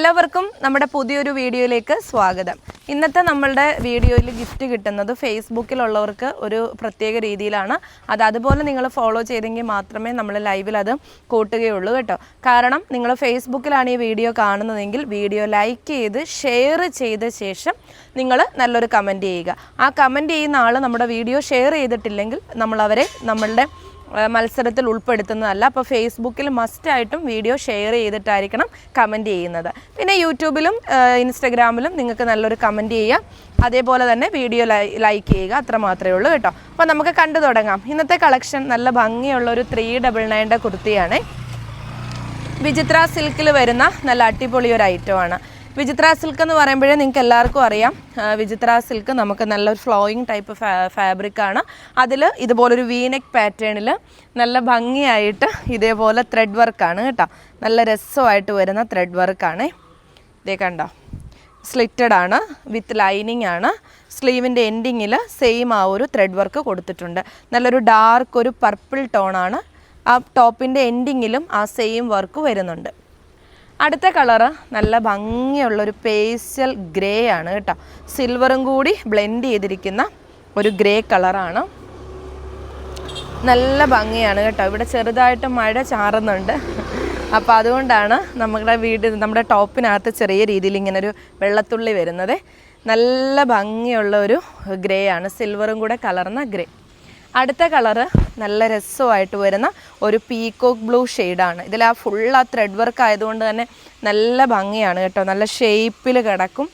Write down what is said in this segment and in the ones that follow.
എല്ലാവർക്കും നമ്മുടെ പുതിയൊരു വീഡിയോയിലേക്ക് സ്വാഗതം. ഇന്നത്തെ നമ്മളുടെ വീഡിയോയിൽ ഗിഫ്റ്റ് കിട്ടുന്നത് ഫേസ്ബുക്കിലുള്ളവർക്ക് ഒരു പ്രത്യേക രീതിയിലാണ്. അതുപോലെ നിങ്ങൾ ഫോളോ ചെയ്തെങ്കിൽ മാത്രമേ നമ്മൾ ലൈവിൽ അത് കൂട്ടുകയുള്ളൂ കേട്ടോ. കാരണം നിങ്ങൾ ഫേസ്ബുക്കിലാണ് ഈ വീഡിയോ കാണുന്നതെങ്കിൽ വീഡിയോ ലൈക്ക് ചെയ്ത് ഷെയർ ചെയ്ത ശേഷം നിങ്ങൾ നല്ലൊരു കമൻറ്റ് ചെയ്യുക. ആ കമൻറ്റ് ചെയ്യുന്ന ആൾ നമ്മുടെ വീഡിയോ ഷെയർ ചെയ്തിട്ടില്ലെങ്കിൽ നമ്മളവരെ നമ്മളുടെ മത്സരത്തിൽ ഉൾപ്പെടുത്തുന്നതല്ല. അപ്പോൾ ഫേസ്ബുക്കിൽ മസ്റ്റായിട്ടും വീഡിയോ ഷെയർ ചെയ്തിട്ടായിരിക്കണം കമൻറ്റ് ചെയ്യുന്നത്. പിന്നെ യൂട്യൂബിലും ഇൻസ്റ്റഗ്രാമിലും നിങ്ങൾക്ക് നല്ലൊരു കമൻറ്റ് ചെയ്യാം. അതേപോലെ തന്നെ വീഡിയോ ലൈക്ക് ചെയ്യുക, അത്ര മാത്രമേ ഉള്ളൂ കേട്ടോ. അപ്പോൾ നമുക്ക് കണ്ടു തുടങ്ങാം. ഇന്നത്തെ കളക്ഷൻ നല്ല ഭംഗിയുള്ള ഒരു 399 കുർത്തിയാണ്. വിചിത്ര സിൽക്കിൽ വരുന്ന നല്ല അടിപൊളി ഒരു ഐറ്റമാണ്. വിചിത്ര സിൽക്ക് എന്ന് പറയുമ്പോഴേ നിങ്ങൾക്ക് എല്ലാവർക്കും അറിയാം, വിചിത്ര സിൽക്ക് നമുക്ക് നല്ലൊരു ഫ്ലോയിങ് ടൈപ്പ് ഫാബ്രിക്കാണ്. അതിൽ ഇതുപോലൊരു വീനെക്ക് പാറ്റേണിൽ നല്ല ഭംഗിയായിട്ട് ഇതേപോലെ ത്രെഡ് വർക്കാണ് കേട്ടോ. നല്ല രസമായിട്ട് വരുന്ന ത്രെഡ് വർക്കാണ്. ഇതേ കണ്ടോ, സ്ലിറ്റഡ് ആണ്, വിത്ത് ലൈനിങ് ആണ്. സ്ലീവിൻ്റെ എൻഡിങ്ങിൽ സെയിം ആ ഒരു ത്രെഡ് വർക്ക് കൊടുത്തിട്ടുണ്ട്. നല്ലൊരു ഡാർക്ക് ഒരു പർപ്പിൾ ടോണാണ്. ആ ടോപ്പിൻ്റെ എൻഡിങ്ങിലും ആ സെയിം വർക്ക് വരുന്നുണ്ട്. അടുത്ത കളറ് നല്ല ഭംഗിയുള്ളൊരു പേസ്റ്റൽ ഗ്രേ ആണ് കേട്ടോ. സിൽവറും കൂടി ബ്ലെൻഡ് ചെയ്തിരിക്കുന്ന ഒരു ഗ്രേ കളറാണ്. നല്ല ഭംഗിയാണ് കേട്ടോ. ഇവിടെ ചെറുതായിട്ട് മഴ ചാറുന്നുണ്ട്. അപ്പോൾ അതുകൊണ്ടാണ് നമ്മുടെ ടോപ്പിനകത്ത് ചെറിയ രീതിയിൽ ഇങ്ങനൊരു വെള്ളത്തുള്ളി വരുന്നത്. നല്ല ഭംഗിയുള്ള ഒരു ഗ്രേ ആണ്, സിൽവറും കൂടെ കലർന്ന ഗ്രേ. അടുത്ത കളറ് നല്ല രസമായിട്ട് വരുന്ന ഒരു പീകോക്ക് ബ്ലൂ ഷെയ്ഡാണ്. ഇതിൽ ആ ഫുൾ ആ ത്രെഡ് വർക്ക് ആയതുകൊണ്ട് തന്നെ നല്ല ഭംഗിയാണ് കേട്ടോ. നല്ല ഷേപ്പിൽ കിടക്കും,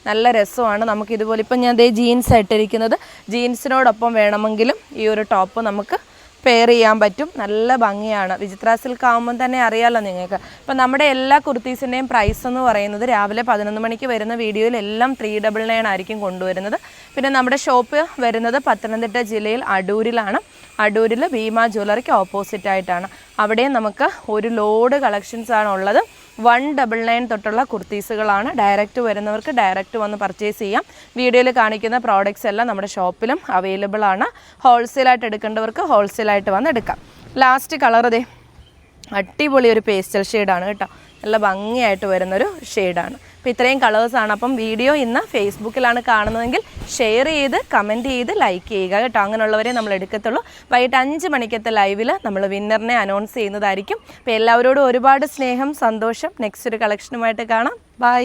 നല്ല രസമാണ്. നമുക്കിതുപോലെ ഇപ്പം ഞാൻ ജീൻസ് ഇട്ടിരിക്കുന്നത്, ജീൻസിനോടൊപ്പം വേണമെങ്കിലും ഈ ഒരു ടോപ്പ് നമുക്ക് പെയർ ചെയ്യാൻ പറ്റും. നല്ല ഭംഗിയാണ്. വിചിത്ര സിൽക്ക് ആകുമ്പം തന്നെ അറിയാമല്ലോ നിങ്ങൾക്ക്. അപ്പം നമ്മുടെ എല്ലാ കുർത്തീസിൻ്റെയും പ്രൈസ് എന്ന് പറയുന്നത് രാവിലെ 11 മണിക്ക് വരുന്ന വീഡിയോയിൽ എല്ലാം 399 ആയിരിക്കും കൊണ്ടുവരുന്നത്. പിന്നെ നമ്മുടെ ഷോപ്പ് വരുന്നത് പത്തനംതിട്ട ജില്ലയിൽ അടൂരിലാണ്. അടൂരിൽ ഭീമ ജ്വല്ലറിക്ക് ഓപ്പോസിറ്റ് ആയിട്ടാണ്. അവിടെയും നമുക്ക് ഒരു ലോഡ് കളക്ഷൻസ് ആണ് ഉള്ളത്. 199 തൊട്ടുള്ള കുർത്തീസുകളാണ്. ഡയറക്റ്റ് വരുന്നവർക്ക് ഡയറക്റ്റ് വന്ന് പർച്ചേസ് ചെയ്യാം. വീഡിയോയിൽ കാണിക്കുന്ന പ്രോഡക്റ്റ്സ് എല്ലാം നമ്മുടെ ഷോപ്പിലും അവൈലബിൾ ആണ്. ഹോൾസെയിലായിട്ട് എടുക്കേണ്ടവർക്ക് ഹോൾസെയിലായിട്ട് വന്ന് എടുക്കാം. ലാസ്റ്റ് കളർ ഇതേ അടിപൊളി ഒരു പേസ്റ്റൽ ഷെയ്ഡാണ് കേട്ടോ. നല്ല ഭംഗിയായിട്ട് വരുന്നൊരു ഷെയ്ഡാണ്. അപ്പോൾ ഇത്രയും കളേഴ്സാണ്. അപ്പം വീഡിയോ ഇന്ന് ഫേസ്ബുക്കിലാണ് കാണുന്നതെങ്കിൽ ഷെയർ ചെയ്ത് കമൻറ്റ് ചെയ്ത് ലൈക്ക് ചെയ്യുക കേട്ടോ. അങ്ങനെയുള്ളവരെ നമ്മൾ എടുക്കത്തുള്ളൂ. വൈകിട്ട് 5 മണിക്കത്തെ ലൈവിൽ നമ്മൾ വിന്നറിനെ അനൗൺസ് ചെയ്യുന്നതായിരിക്കും. അപ്പോൾ എല്ലാവരോടും ഒരുപാട് സ്നേഹം, സന്തോഷം. നെക്സ്റ്റ് ഒരു കളക്ഷനുമായിട്ട് കാണാം. ബൈ.